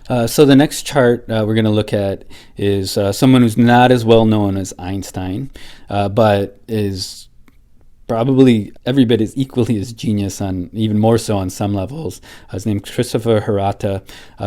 So the next chart we're going to look at is someone who's not as well known as Einstein, but is probably every bit as equally as genius, on even more so on some levels. His name's Christopher Hirata.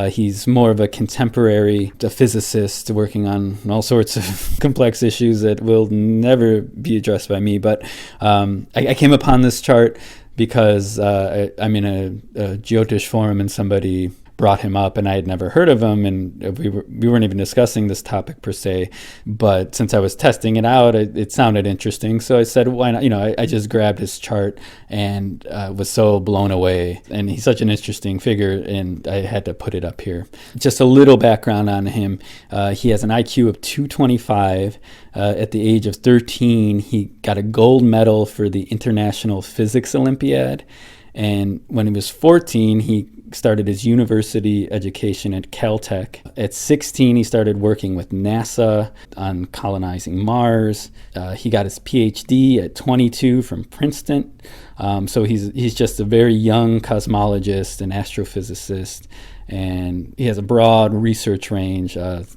He's more of a contemporary physicist working on all sorts of complex issues that will never be addressed by me. But I came upon this chart because I'm in a Jyotish forum and somebody brought him up, and I had never heard of him, and we weren't even discussing this topic per se, but since I was testing it out, it sounded interesting, so I said, why not? I just grabbed his chart and was so blown away, and he's such an interesting figure, and I had to put it up here. Just a little background on him. He has an IQ of 225. At the age of 13, he got a gold medal for the International Physics Olympiad, and when he was 14, he started his university education at Caltech. At 16, he started working with NASA on colonizing Mars. He got his PhD at 22 from Princeton. So he's just a very young cosmologist and astrophysicist, and he has a broad research range.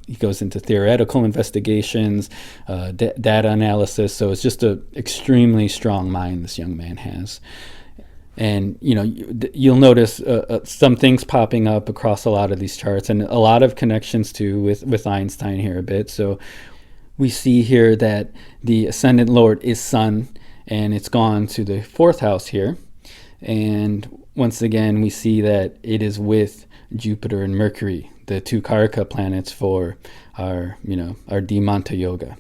He goes into theoretical investigations, data analysis, so it's just an extremely strong mind this young man has. And you'll notice some things popping up across a lot of these charts, and a lot of connections too with Einstein here a bit. So we see here that the ascendant lord is Sun, and it's gone to the fourth house here. And once again, we see that it is with Jupiter and Mercury, the two Karaka planets for our Dimanta Yoga.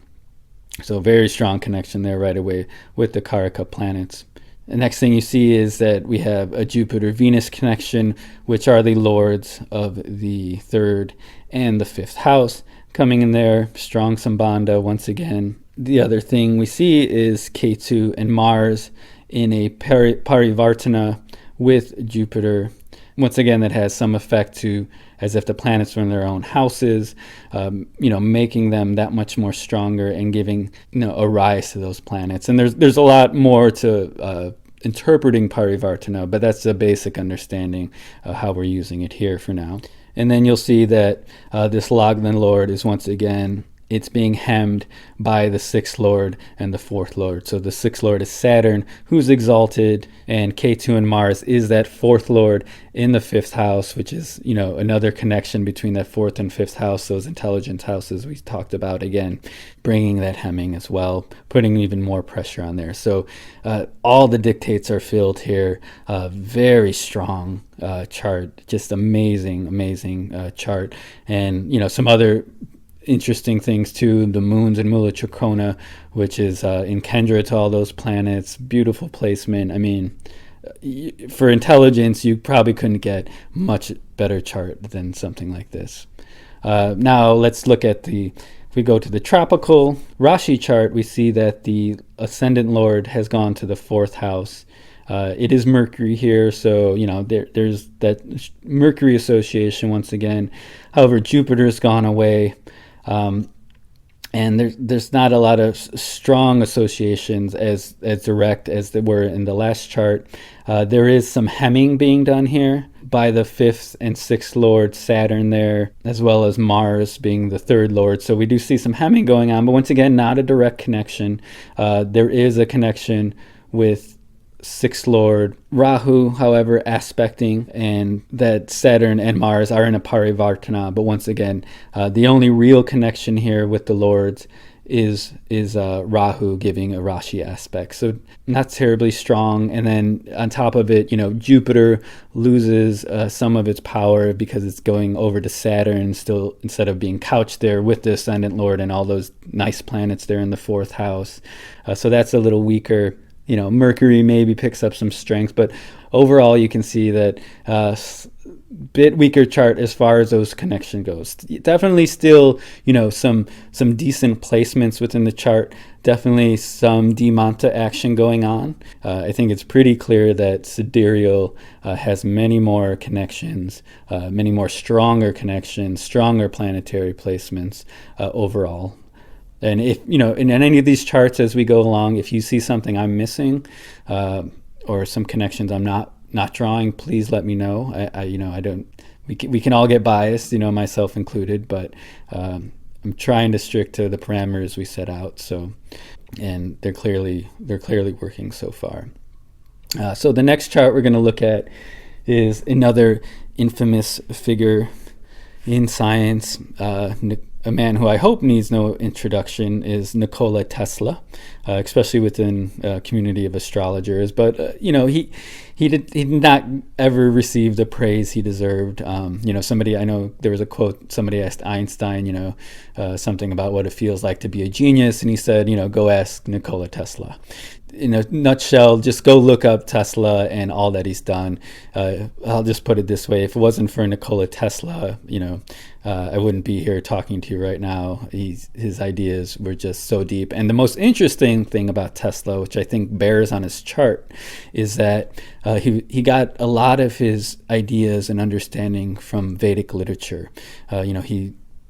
So very strong connection there right away with the Karaka planets. The next thing you see is that we have a Jupiter-Venus connection, which are the lords of the third and the fifth house coming in there. Strong Sambandha once again. The other thing we see is Ketu and Mars in a Parivartana with Jupiter. Once again, that has some effect to as if the planets were in their own houses, making them that much more stronger and giving a rise to those planets. And there's a lot more to interpreting Parivartana, but that's a basic understanding of how we're using it here for now. And then you'll see that this Lagna Lord is once again, it's being hemmed by the sixth lord and the fourth lord. So the sixth lord is Saturn, who's exalted, and Ketu and Mars is that fourth lord in the fifth house, which is, another connection between that fourth and fifth house, those intelligence houses we talked about, again, bringing that hemming as well, putting even more pressure on there. So all the dictates are filled here. Very strong chart, just amazing chart. And, some other interesting things too, the moons in Mula Chakrona, which is in Kendra to all those planets. Beautiful placement. I mean, for intelligence, you probably couldn't get much better chart than something like this. Now let's look at if we go to the tropical Rashi chart, we see that the ascendant lord has gone to the fourth house. It is Mercury here, so there's that Mercury association once again. However, Jupiter's gone away. And there's not a lot of strong associations as direct as there were in the last chart. There is some hemming being done here by the fifth and sixth lord, Saturn there, as well as Mars being the third lord. So we do see some hemming going on, but once again, not a direct connection. There is a connection with sixth lord Rahu, however, aspecting, and that Saturn and Mars are in a Parivartana. But once again, the only real connection here with the lords is Rahu giving a Rashi aspect. So not terribly strong. And then on top of it, Jupiter loses some of its power because it's going over to Saturn still, instead of being couched there with the ascendant lord and all those nice planets there in the fourth house. So that's a little weaker. Mercury maybe picks up some strength, but overall you can see that bit weaker chart as far as those connection goes. Definitely still, some decent placements within the chart. Definitely some Dimanta action going on. I think it's pretty clear that Sidereal has many more connections, many more stronger connections, stronger planetary placements overall. And if, in any of these charts as we go along, if you see something I'm missing or some connections I'm not drawing, please let me know. I don't we can all get biased, myself included, but I'm trying to stick to the parameters we set out. So, and they're clearly working so far. So the next chart we're going to look at is another infamous figure in science. A man who I hope needs no introduction is Nikola Tesla, especially within a community of astrologers. But he did not ever receive the praise he deserved. Somebody, I know there was a quote, somebody asked Einstein, something about what it feels like to be a genius, and he said, go ask Nikola Tesla. In a nutshell, just go look up Tesla and all that he's done. I'll just put it this way: if it wasn't for Nikola Tesla, I wouldn't be here talking to you right now. His ideas were just so deep. And the most interesting thing about Tesla, which I think bears on his chart, is that he got a lot of his ideas and understanding from Vedic literature.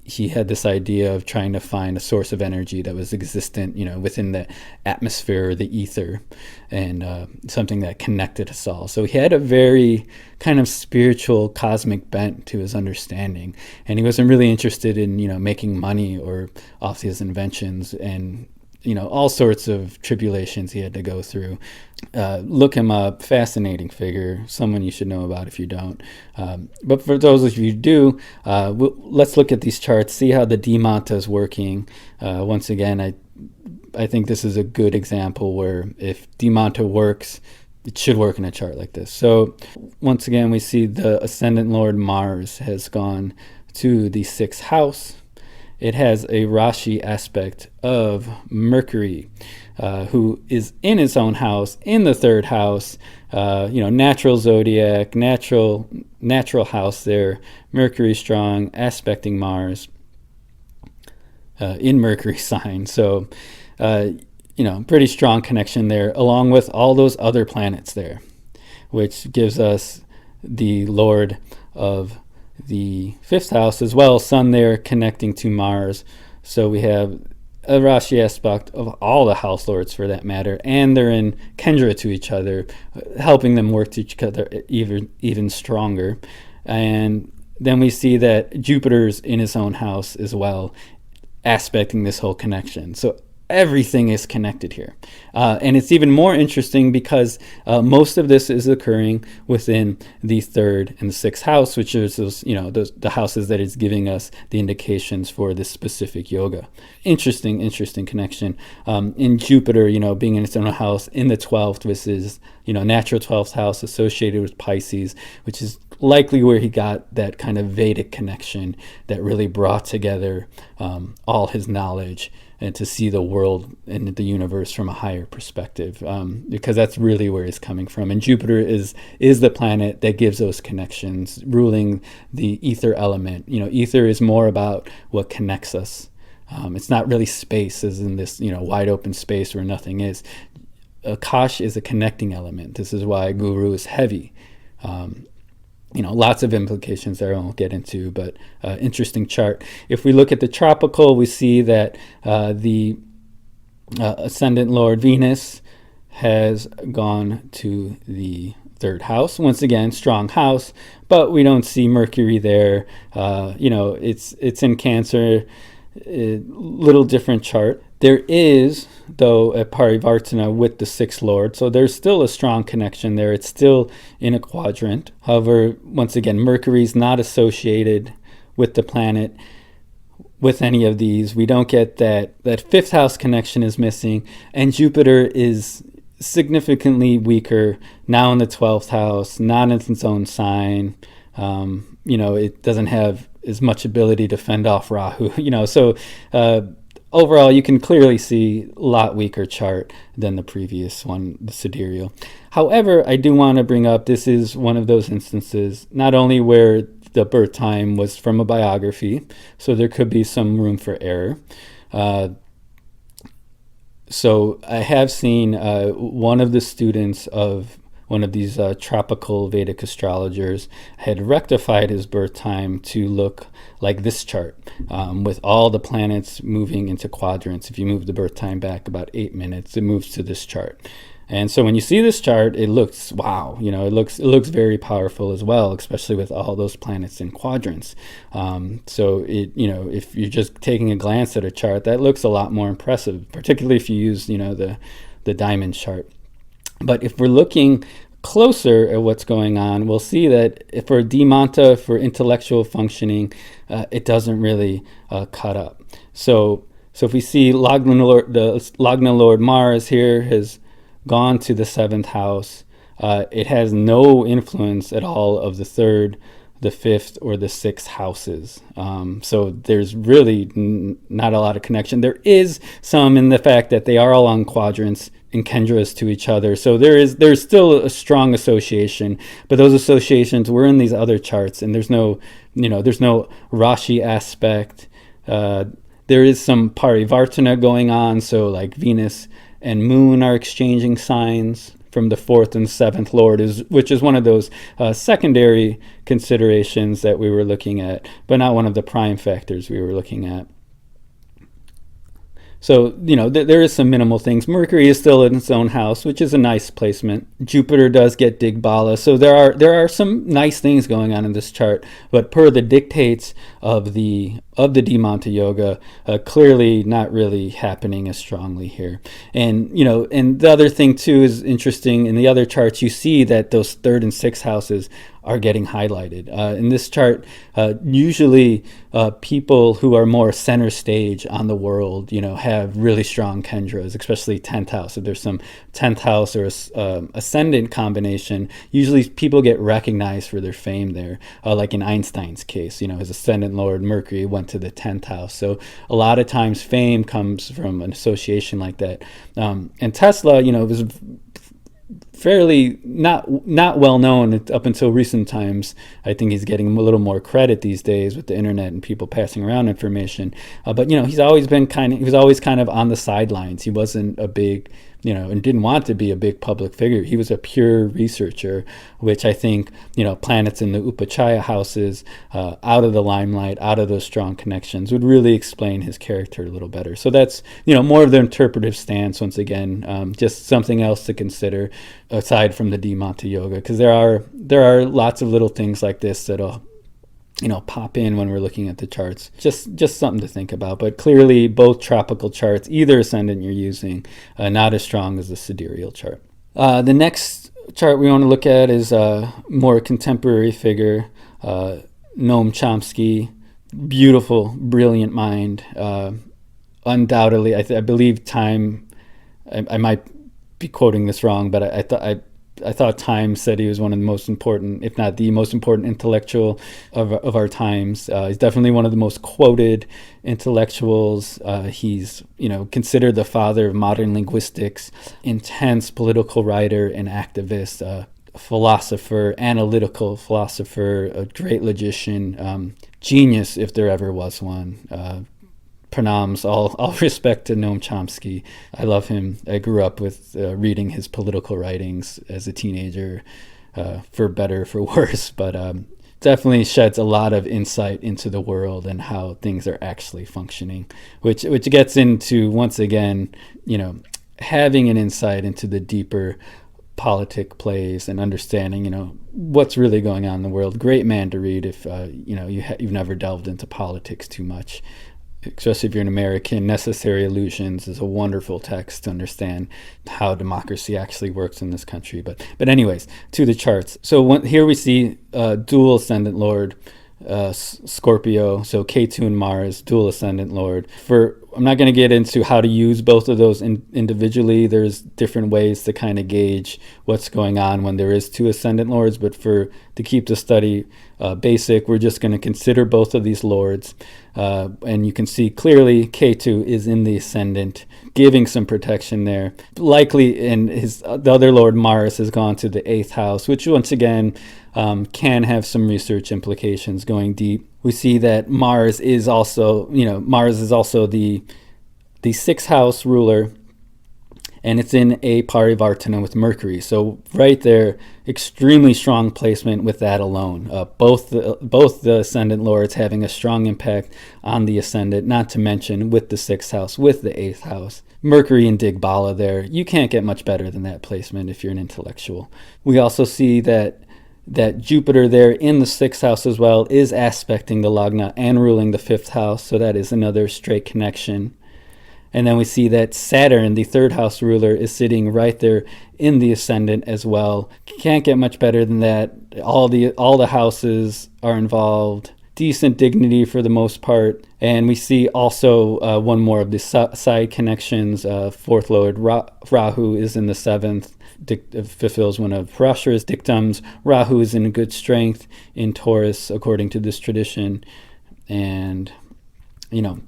He had this idea of trying to find a source of energy that was existent, within the atmosphere or the ether, and something that connected us all. So he had a very kind of spiritual, cosmic bent to his understanding, and he wasn't really interested in, making money or off his inventions and all sorts of tribulations he had to go through. Look him up. Fascinating figure. Someone you should know about if you don't. But for those of you who do, let's look at these charts, see how the Dimanta is working. Once again, I think this is a good example where if Dimanta works, it should work in a chart like this. So once again, we see the ascendant lord Mars has gone to the 6th house. It has a Rashi aspect of Mercury, who is in his own house, in the 3rd house, natural zodiac, natural house there, Mercury strong, aspecting Mars in Mercury sign. So, pretty strong connection there, along with all those other planets there, which gives us the Lord of the 5th house as well, Sun there connecting to Mars. So we have a Rashi aspect of all the house lords for that matter, and they're in Kendra to each other, helping them work to each other even stronger. And then we see that Jupiter's in his own house as well, aspecting this whole connection. So everything is connected here. And it's even more interesting because most of this is occurring within the 3rd and the 6th house, which is the houses that is giving us the indications for this specific yoga. Interesting connection. In Jupiter, being in its own house in the 12th, which is, natural 12th house associated with Pisces, which is likely where he got that kind of Vedic connection that really brought together all his knowledge and to see the world and the universe from a higher perspective, because that's really where he's coming from. And Jupiter is the planet that gives those connections, ruling the ether element. Ether is more about what connects us. It's not really space, as in this wide open space where nothing is. Akash is a connecting element. This is why Guru is heavy. Lots of implications there I won't get into, but interesting chart. If we look at the tropical, we see that the ascendant Lord Venus has gone to the 3rd house. Once again, strong house, but we don't see Mercury there. It's in Cancer, a little different chart. There is, though, a Parivartana with the 6th Lord, so there's still a strong connection there. It's still in a quadrant. However, once again, Mercury's not associated with the planet with any of these. We don't get that 5th house connection is missing, and Jupiter is significantly weaker now in the 12th house, not in its own sign. It doesn't have as much ability to fend off Rahu, so overall, you can clearly see a lot weaker chart than the previous one, the sidereal. However, I do want to bring up, this is one of those instances, not only where the birth time was from a biography, so there could be some room for error. So I have seen one of the students of one of these tropical Vedic astrologers had rectified his birth time to look like this chart, with all the planets moving into quadrants. If you move the birth time back about 8 minutes, it moves to this chart. And so when you see this chart, it looks, wow, it looks very powerful as well, especially with all those planets in quadrants. So if you're just taking a glance at a chart, that looks a lot more impressive, particularly if you use, the diamond chart. But if we're looking closer at what's going on, we'll see that for Dimanta, for intellectual functioning, it doesn't really cut up. So if we see the Lagna Lord Mars here has gone to the 7th house, it has no influence at all of the 3rd, the 5th, or the 6th houses. So there's really not a lot of connection. There is some in the fact that they are all on quadrants and Kendras to each other. So there's still a strong association, but those associations were in these other charts, and there's no Rashi aspect. There is some Parivartana going on, so like Venus and Moon are exchanging signs from the 4th and 7th Lord, which is one of those secondary considerations that we were looking at, but not one of the prime factors we were looking at. So, there is some minimal things. Mercury is still in its own house, which is a nice placement. Jupiter does get Digbala. So there are some nice things going on in this chart, but per the dictates of the Dimanta Yoga, clearly not really happening as strongly here. And, and the other thing too is interesting. In the other charts, you see that those 3rd and 6th houses are getting highlighted. In this chart, usually people who are more center stage on the world, have really strong Kendras, especially 10th house. If there's some 10th house or ascendant combination, usually people get recognized for their fame there. Like in Einstein's case, his ascendant Lord Mercury went to the 10th house. So a lot of times fame comes from an association like that. And Tesla, was fairly not well known up until recent times. I think he's getting a little more credit these days with the internet and people passing around information. But he's always been he was always kind of on the sidelines. He wasn't a big, and didn't want to be a big public figure. He was a pure researcher, which I think, planets in the Upachaya houses, out of the limelight, out of those strong connections, would really explain his character a little better. So that's, more of the interpretive stance, once again, just something else to consider aside from the Dimanta Yoga, because there are lots of little things like this that'll pop in when we're looking at the charts. Just something to think about. But clearly both tropical charts, either ascendant you're using, not as strong as the sidereal chart. The next chart we want to look at is a more contemporary figure, Noam Chomsky. Beautiful, brilliant mind. Undoubtedly, I believe Time, I might be quoting this wrong, but I thought Time said he was one of the most important, if not the most important intellectual of our times. He's definitely one of the most quoted intellectuals. He's, considered the father of modern linguistics, intense political writer and activist, philosopher, analytical philosopher, a great logician, genius if there ever was one. Pranams, all respect to Noam Chomsky. I love him. I grew up with reading his political writings as a teenager, for better, for worse, but definitely sheds a lot of insight into the world and how things are actually functioning, which gets into, once again, having an insight into the deeper politic plays and understanding, what's really going on in the world. Great man to read if, you've never delved into politics too much. Especially if you're an American. Necessary Illusions is a wonderful text to understand how democracy actually works in this country. But anyways, to the charts. So here we see dual ascendant lord, Scorpio. So Ketu and Mars, dual ascendant lord. I'm not going to get into how to use both of those individually. There's different ways to kind of gauge what's going on when there is two ascendant lords. But to keep the study basic, we're just going to consider both of these lords. And you can see clearly Ketu is in the ascendant, giving some protection there. Likely, and the other lord Mars has gone to the 8th house, which once again can have some research implications going deep. We see that Mars is also the 6th house ruler, and it's in a Parivartana with Mercury. So right there, extremely strong placement with that alone. Both the ascendant lords having a strong impact on the ascendant, not to mention with the 6th house, with the 8th house. Mercury and Digbala there. You can't get much better than that placement if you're an intellectual. We also see that Jupiter there in the 6th house as well is aspecting the Lagna and ruling the 5th house, so that is another straight connection. And then we see that Saturn, the 3rd house ruler, is sitting right there in the ascendant as well. Can't get much better than that. All the houses are involved. Decent dignity for the most part. And we see also one more of the side connections. 4th Lord Rahu is in the 7th. Fulfills one of Parashara's dictums. Rahu is in good strength in Taurus, according to this tradition. And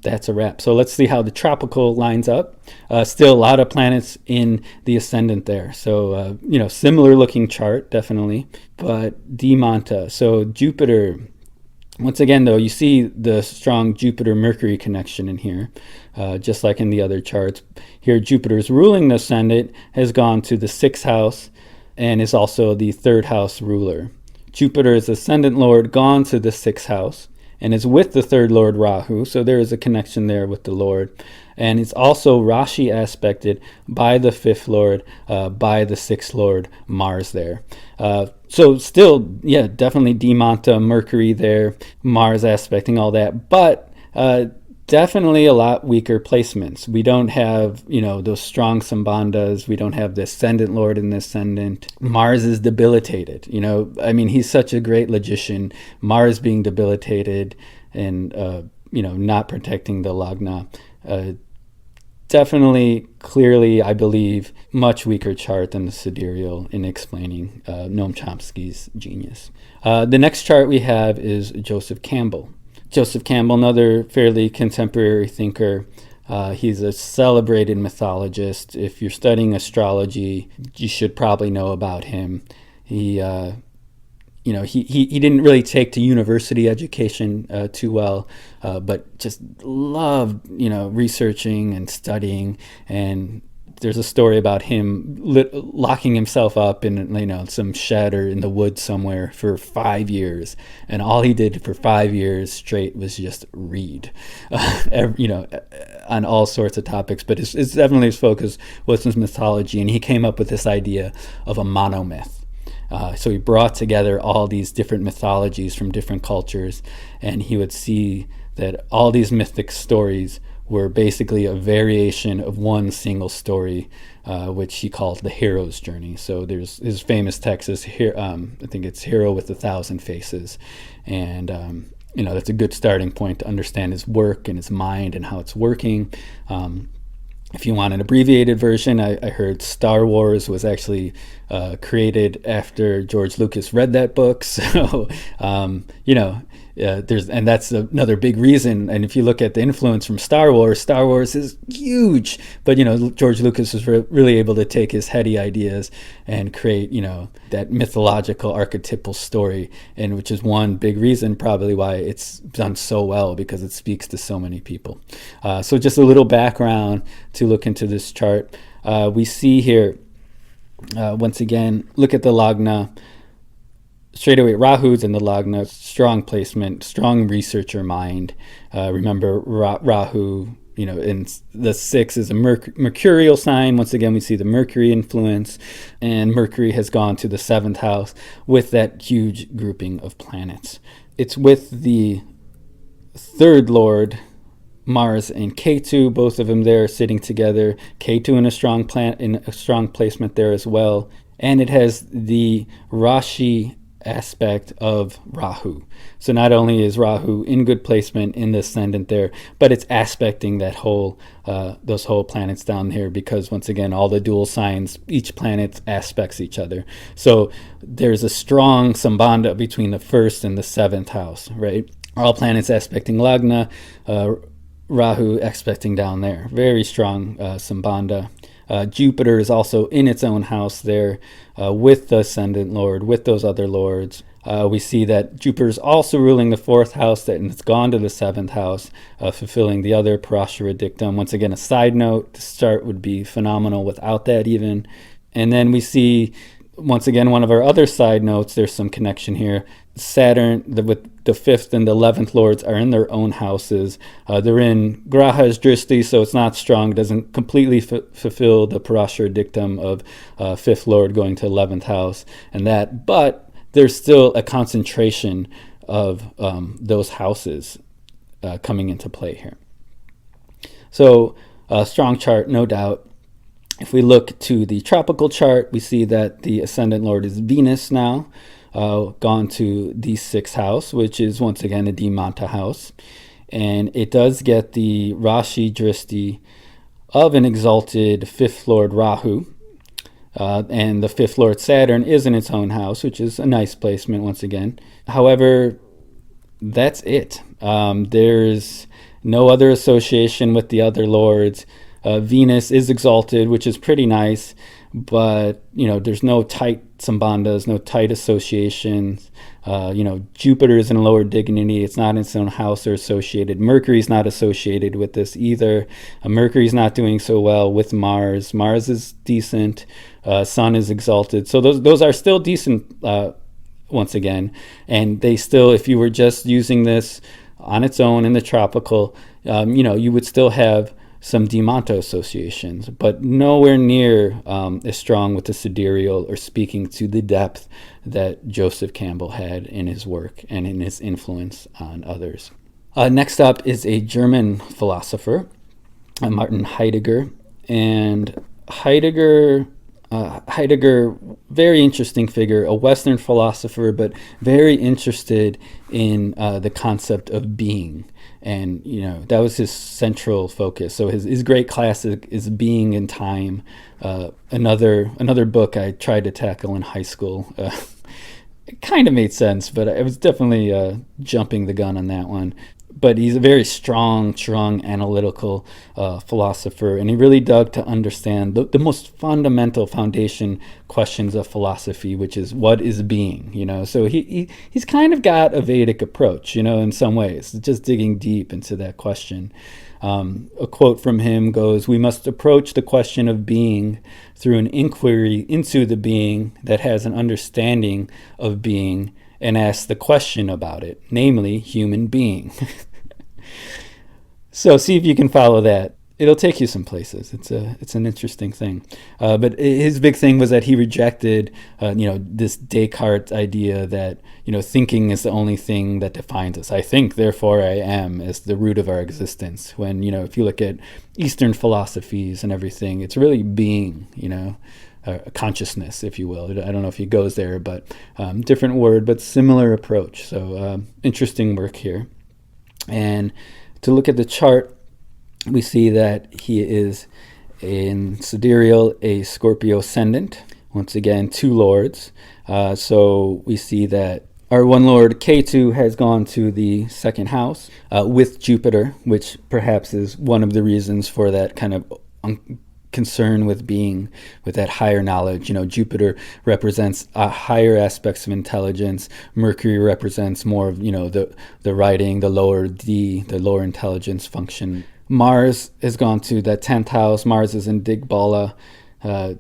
that's a wrap. So let's see how the tropical lines up. Still a lot of planets in the ascendant there. So, similar looking chart, definitely. But Dimanta. So Jupiter, once again, though, you see the strong Jupiter-Mercury connection in here, just like in the other charts. Here, Jupiter's ruling the ascendant has gone to the 6th house and is also the 3rd house ruler. Jupiter's ascendant lord gone to the 6th house and is with the 3rd lord Rahu, so there is a connection there with the lord. And it's also Rashi aspected by the 5th lord, by the 6th lord Mars there. So still, definitely Dimanta, Mercury there, Mars aspecting all that, but definitely a lot weaker placements. We don't have, those strong Sambandhas. We don't have the ascendant lord in the ascendant. Mars is debilitated. He's such a great logician. Mars being debilitated and, not protecting the Lagna. Definitely, clearly, I believe, much weaker chart than the sidereal in explaining Noam Chomsky's genius. The next chart we have is Joseph Campbell. Joseph Campbell, another fairly contemporary thinker. He's a celebrated mythologist. If you're studying astrology, you should probably know about him. He didn't really take to university education too well, but just loved, researching and studying. And there's a story about him locking himself up in, some shed or in the woods somewhere for 5 years. And all he did for 5 years straight was just read, on all sorts of topics. But it's definitely his focus was his mythology. And he came up with this idea of a monomyth. So he brought together all these different mythologies from different cultures, and he would see that all these mythic stories were basically a variation of one single story, which he called the hero's journey. So there's his famous text is here. I think it's Hero with 1,000 Faces, and that's a good starting point to understand his work and his mind and how it's working. If you want an abbreviated version, I heard Star Wars was actually created after George Lucas read that book. So, and that's another big reason. And if you look at the influence from Star Wars is huge. But, George Lucas was really able to take his heady ideas and create, that mythological archetypal story, and which is one big reason probably why it's done so well, because it speaks to so many people. So just a little background to look into this chart. We see here, once again, look at the Lagna. Straight away, Rahu's in the Lagna, strong placement, strong researcher mind. Remember, Rahu, in the 6 is a mercurial sign. Once again, we see the Mercury influence, and Mercury has gone to the 7th house with that huge grouping of planets. It's with the 3rd Lord, Mars and Ketu, both of them there sitting together. Ketu in a strong placement there as well, and it has the Rashi aspect of Rahu. So not only is Rahu in good placement in the ascendant there, but it's aspecting that those whole planets down here, because once again, all the dual signs, each planet aspects each other. So there's a strong sambandha between the 1st and the 7th house, right? All planets aspecting Lagna, Rahu aspecting down there. Very strong sambandha. Jupiter is also in its own house there with the ascendant lord, with those other lords. We see that Jupiter is also ruling the fourth house, and it's gone to the seventh house, fulfilling the other Parashara dictum. Once again, a side note, the start would be phenomenal without that even. And then we see, once again, one of our other side notes, there's some connection here. Saturn, with the 5th and the 11th lords, are in their own houses. They're in Graha's Drishti, so it's not strong. It doesn't completely fulfill the Parashara dictum of 5th lord going to 11th house and that. But there's still a concentration of those houses coming into play here. So a strong chart, no doubt. If we look to the tropical chart, we see that the ascendant lord is Venus now, gone to the 6th house, which is once again a Dimanta house. And it does get the Rashi Drishti of an exalted 5th lord Rahu. And the 5th lord Saturn is in its own house, which is a nice placement once again. However, that's it. There's no other association with the other lords. Venus is exalted, which is pretty nice, but there's no tight sambandhas, no tight associations. Jupiter is in a lower dignity. It's not in its own house or associated. Mercury's not associated with this either. Mercury's not doing so well with Mars. Mars is decent. Sun is exalted. So those are still decent once again. And they still, if you were just using this on its own in the tropical, you would still have some Dimanta associations, but nowhere near as strong with the sidereal or speaking to the depth that Joseph Campbell had in his work and in his influence on others. Next up is a German philosopher, Martin Heidegger. And Heidegger, very interesting figure, a Western philosopher, but very interested in the concept of being. And, that was his central focus. So his great classic is Being in Time. Another book I tried to tackle in high school. It kind of made sense, but I was definitely jumping the gun on that one. But he's a very strong analytical philosopher, and he really dug to understand the most fundamental foundation questions of philosophy, which is what is being, So he's kind of got a Vedic approach, in some ways, just digging deep into that question. A quote from him goes, "We must approach the question of being through an inquiry into the being that has an understanding of being, and ask the question about it, namely human being." So see if you can follow that. It'll take you some places. It's an interesting thing. But his big thing was that he rejected, this Descartes idea that, thinking is the only thing that defines us. I think, therefore I am, as the root of our existence. When, if you look at Eastern philosophies and everything, it's really being, consciousness, if you will. I don't know if he goes there, but different word, but similar approach. So interesting work here. And to look at the chart, we see that he is in sidereal a Scorpio ascendant. Once again, 2 lords. So we see that our one lord Ketu has gone to the 2nd house with Jupiter, which perhaps is one of the reasons for that kind of concern with being, with that higher knowledge. Jupiter represents higher aspects of intelligence. Mercury represents more of, the writing, the lower D, the lower intelligence function. Mars has gone to the 10th house. Mars is in Digbala,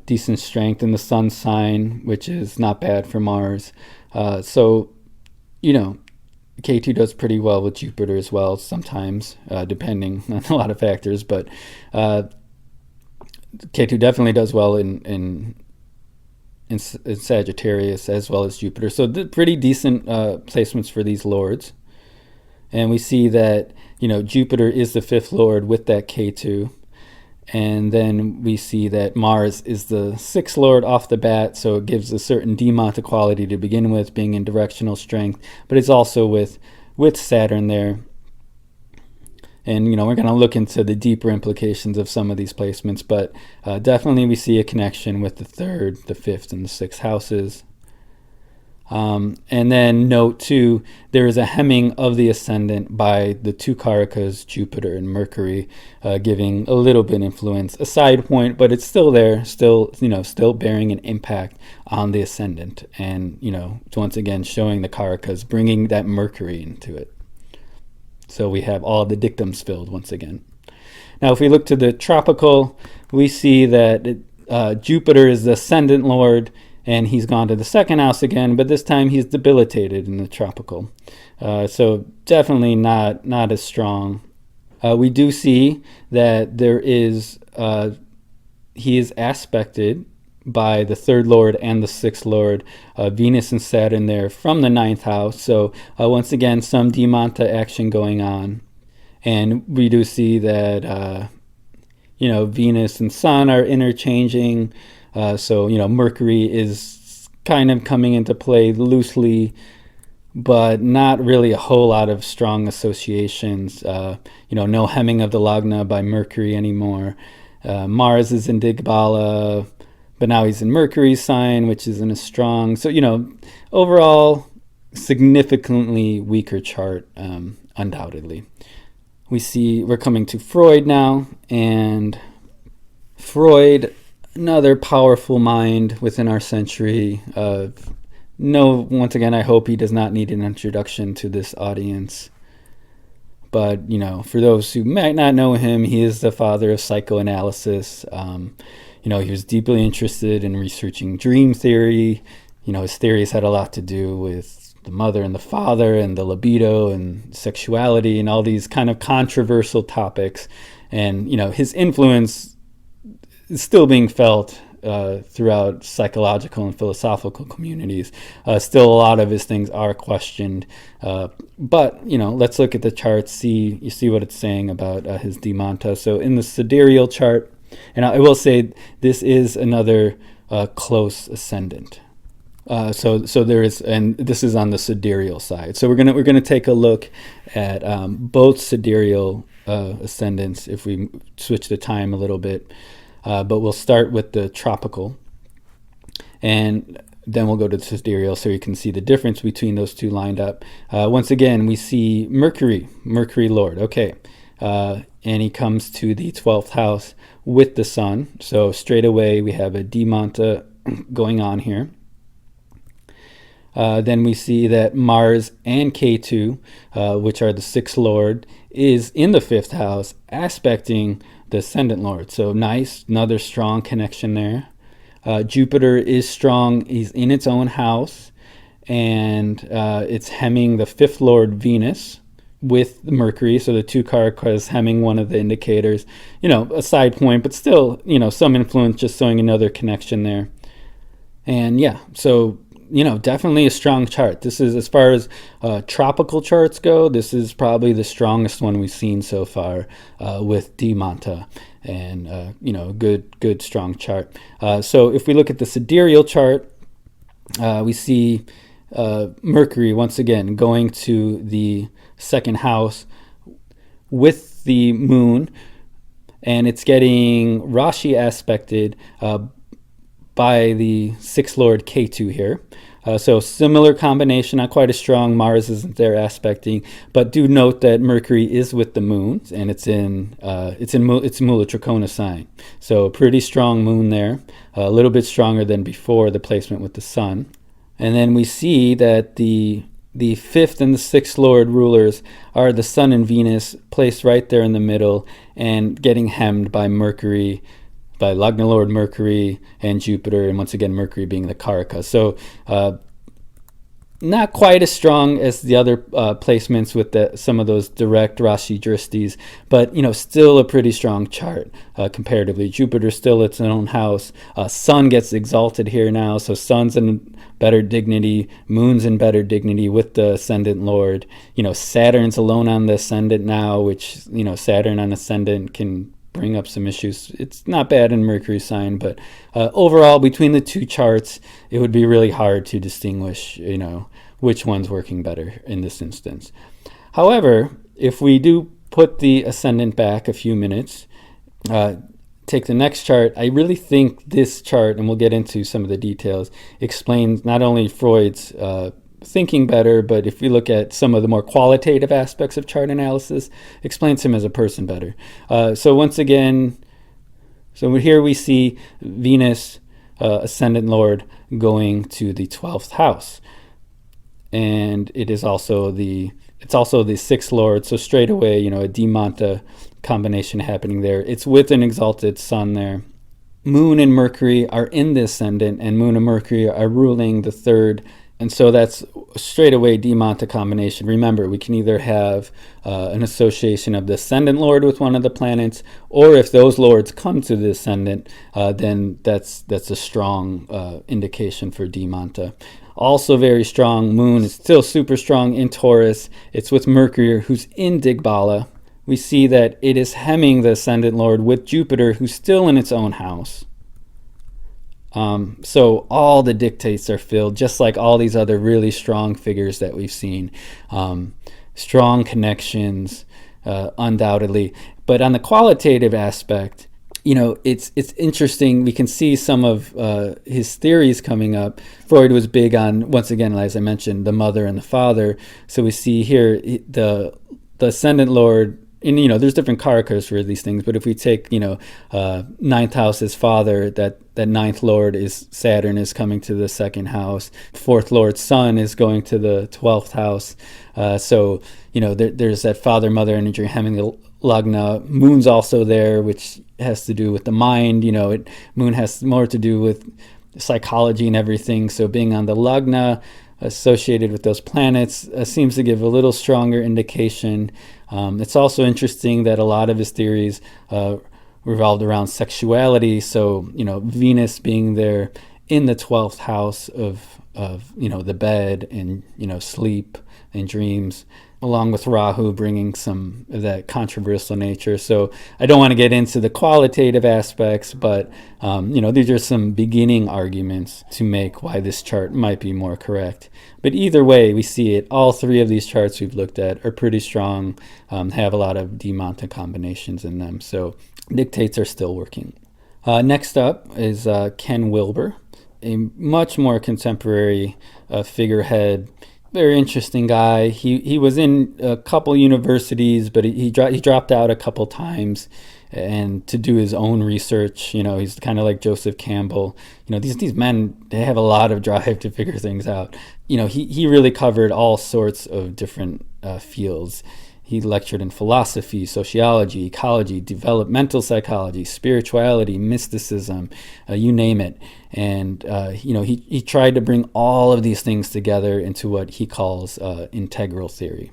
decent strength in the sun sign, which is not bad for Mars. So, K2 does pretty well with Jupiter as well sometimes, depending on a lot of factors. But K2 definitely does well in Sagittarius as well as Jupiter. So pretty decent placements for these lords. And we see that, Jupiter is the 5th lord with that K2. And then we see that Mars is the 6th lord off the bat, so it gives a certain Dimanta quality to begin with, being in directional strength. But it's also with Saturn there. And, we're going to look into the deeper implications of some of these placements, but definitely we see a connection with the 3rd, the 5th, and the 6th houses. And then note too, there is a hemming of the ascendant by the two karakas, Jupiter and Mercury, giving a little bit influence, a side point, but it's still there, still bearing an impact on the ascendant. And, once again, showing the karakas, bringing that Mercury into it. So we have all the dictums filled once again. Now, if we look to the tropical, we see that Jupiter is the ascendant lord, and he's gone to the second house again, but this time he's debilitated in the tropical. So definitely not as strong. We do see that there is, he is aspected by the third lord and the sixth lord, Venus and Saturn there from the ninth house. So once again, some Dimanta action going on. And we do see that, Venus and Sun are interchanging. So Mercury is kind of coming into play loosely, but not really a whole lot of strong associations. No hemming of the Lagna by Mercury anymore. Mars is in Digbala, but now he's in Mercury's sign, which isn't as strong. So, overall, significantly weaker chart, undoubtedly. We're coming to Freud now, and Freud, another powerful mind within our century. Once again, I hope he does not need an introduction to this audience. But, for those who might not know him, he is the father of psychoanalysis. He was deeply interested in researching dream theory. His theories had a lot to do with the mother and the father and the libido and sexuality and all these kind of controversial topics. And, his influence is still being felt throughout psychological and philosophical communities. Still, a lot of his things are questioned. But, let's look at the chart, you see what it's saying about his Dimanta. So in the sidereal chart, and I will say this is another close ascendant. So there is, and this is on the sidereal side. So we're gonna take a look at both sidereal ascendants if we switch the time a little bit. But we'll start with the tropical, and then we'll go to the sidereal so you can see the difference between those two lined up. Once again, we see Mercury Lord. Okay, and he comes to the 12th house with the Sun. So straight away we have a Dimanta going on here. Then we see that Mars and K2, which are the sixth lord, is in the 5th house, aspecting the ascendant lord. So nice, another strong connection there. Jupiter is strong. He's in its own house, and it's hemming the 5th lord Venus with Mercury. So the two karakas hemming one of the indicators. A side point, but still, some influence, just showing another connection there. And yeah, so definitely a strong chart. This is, as far as tropical charts go, this is probably the strongest one we've seen so far with Dimanta, and good strong chart. So if we look at the sidereal chart, we see Mercury once again going to the 2nd house with the moon, and it's getting Rashi aspected by the 6th lord K2 here. So similar combination, not quite as strong. Mars isn't there aspecting, but do note that Mercury is with the moon, and it's Mula Trachona sign. So a pretty strong moon there, a little bit stronger than before the placement with the Sun. And then we see that the 5th and the 6th lord rulers are the Sun and Venus, placed right there in the middle and getting hemmed by Mercury, by Lagna Lord Mercury and Jupiter, and once again Mercury being the Karaka. So not quite as strong as the other placements with some of those direct Rashi dristis, but still a pretty strong chart comparatively. Jupiter still its own house. Sun gets exalted here now, so Sun's in better dignity, Moon's in better dignity with the ascendant Lord. Saturn's alone on the ascendant now, which Saturn on ascendant can bring up some issues. It's not bad in Mercury sign, but overall between the two charts, it would be really hard to distinguish, which one's working better in this instance. However, if we do put the ascendant back a few minutes, take the next chart, I really think this chart, and we'll get into some of the details, explains not only Freud's thinking better, but if we look at some of the more qualitative aspects of chart analysis, explains him as a person better. So once again, so here we see Venus, ascendant lord, going to the 12th house. And it is also it's also the 6th lord, so straight away, a Dimanta combination happening there. It's with an exalted sun there. Moon and Mercury are in the ascendant, and Moon and Mercury are ruling the 3rd. And so that's straight away Dimanta combination. Remember, we can either have an association of the ascendant lord with one of the planets, or if those lords come to the ascendant, then that's a strong indication for Dimanta. Also very strong, Moon is still super strong in Taurus. It's with Mercury, who's in Digbala. We see that it is hemming the ascendant lord with Jupiter, who's still in its own house. So all the dictates are filled, just like all these other really strong figures that we've seen. Strong connections, undoubtedly. But on the qualitative aspect, it's interesting. We can see some of his theories coming up. Freud was big on, once again, as I mentioned, the mother and the father. So we see here the ascendant lord. And, there's different karakas for these things, but if we take, 9th house is father, that 9th lord is Saturn, is coming to the 2nd house. 4th lord, sun, is going to the 12th house. So, there's that father-mother energy hemming the lagna. Moon's also there, which has to do with the mind. Moon has more to do with psychology and everything. So being on the lagna, associated with those planets, seems to give a little stronger indication. It's also interesting that a lot of his theories revolved around sexuality. So, Venus being there in the 12th house of the bed and, sleep and dreams, along with Rahu bringing some of that controversial nature. So I don't want to get into the qualitative aspects, but, these are some beginning arguments to make why this chart might be more correct. But either way, we see it. All 3 of these charts we've looked at are pretty strong, have a lot of Dimanta combinations in them. So dictates are still working. Next up is Ken Wilber, a much more contemporary figurehead. Very interesting guy. He was in a couple universities, but he dropped out a couple times, and to do his own research. He's kind of like Joseph Campbell. These men, they have a lot of drive to figure things out. He really covered all sorts of different fields. He lectured in philosophy, sociology, ecology, developmental psychology, spirituality, mysticism, you name it. And, he tried to bring all of these things together into what he calls integral theory.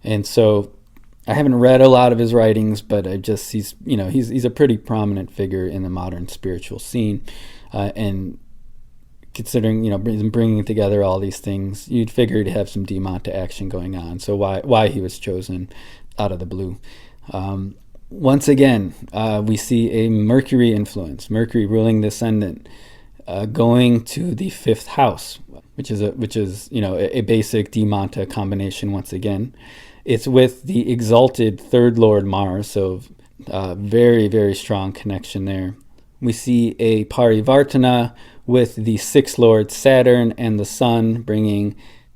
And so I haven't read a lot of his writings, but he's a pretty prominent figure in the modern spiritual scene. And considering, bringing together all these things, you'd figure he'd have some Dimanta action going on. So why he was chosen out of the blue. Once again, we see a Mercury influence, Mercury ruling the ascendant, going to the 5th house, which is a basic Dimanta combination once again. It's with the exalted 3rd lord Mars, so very, very strong connection there. We see a Parivartana with the 6th lord Saturn and the sun, bringing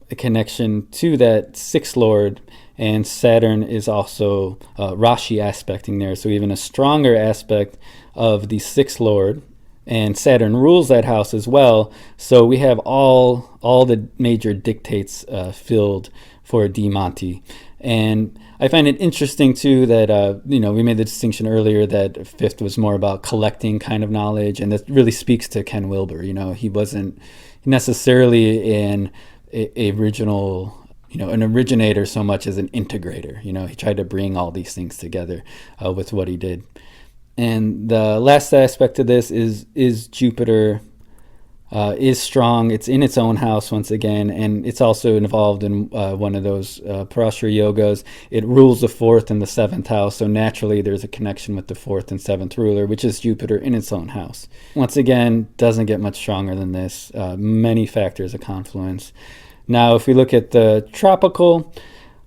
a connection to that 6th lord, and Saturn is also Rashi aspecting there, so even a stronger aspect of the 6th lord, and Saturn rules that house as well. So we have all the major dictates filled for Dimanti. And I find it interesting too that we made the distinction earlier that 5th was more about collecting kind of knowledge, and that really speaks to Ken Wilber. He wasn't necessarily an original, an originator so much as an integrator. He tried to bring all these things together with what he did. And the last aspect of this is Jupiter is strong. It's in its own house once again, and it's also involved in one of those Parashara yogas. It rules the 4th and the 7th house, so naturally there's a connection with the 4th and 7th ruler, which is Jupiter in its own house. Once again, doesn't get much stronger than this. Many factors of confluence. Now, if we look at the tropical,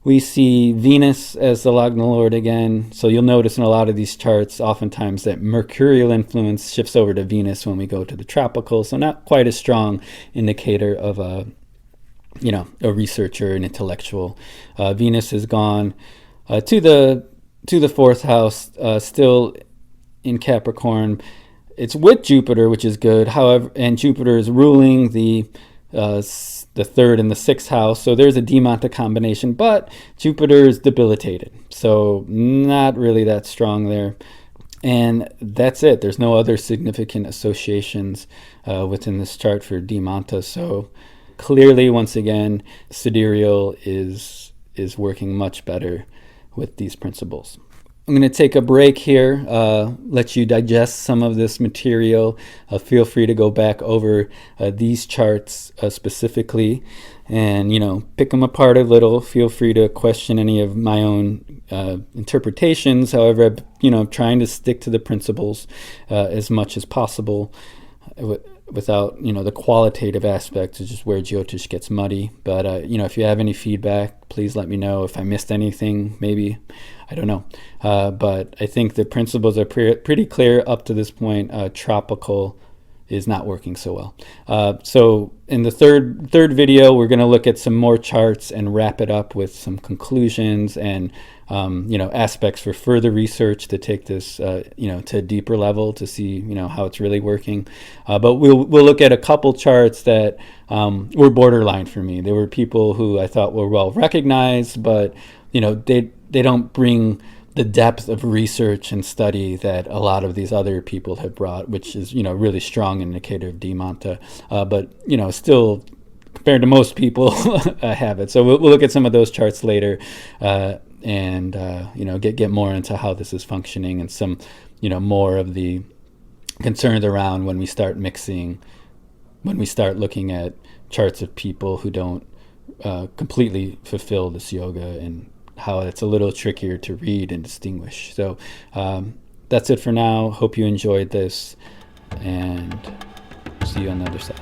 we see Venus as the Lagna Lord again. So you'll notice in a lot of these charts, oftentimes that mercurial influence shifts over to Venus when we go to the tropical. So not quite a strong indicator of a researcher, an intellectual. Venus has gone to the fourth house, still in Capricorn. It's with Jupiter, which is good. However, and Jupiter is ruling the third and the sixth house, so there's a Dimanta combination, but Jupiter is debilitated, so not really that strong there. And that's it. There's no other significant associations within this chart for Dimanta. So clearly, once again, Sidereal is working much better with these principles. I'm going to take a break here, let you digest some of this material. Feel free to go back over these charts specifically and, pick them apart a little. Feel free to question any of my own interpretations. However, I'm trying to stick to the principles as much as possible without, the qualitative aspects, which is where Jyotish gets muddy. But, if you have any feedback, please let me know. If I missed anything, maybe, I don't know. But I think the principles are pretty clear up to this point. Tropical is not working so well. So in the third video, we're going to look at some more charts and wrap it up with some conclusions and aspects for further research to take this to a deeper level to see how it's really working. But we'll look at a couple charts that were borderline for me. There were people who I thought were well recognized, but they don't bring the depth of research and study that a lot of these other people have brought, which is really strong indicator of Dimanta. But still, compared to most people, have it. So we'll look at some of those charts later, and get more into how this is functioning and some more of the concerns around when we start looking at charts of people who don't completely fulfill this yoga, and how it's a little trickier to read and distinguish. So that's it for now. Hope you enjoyed this, and see you on the other side.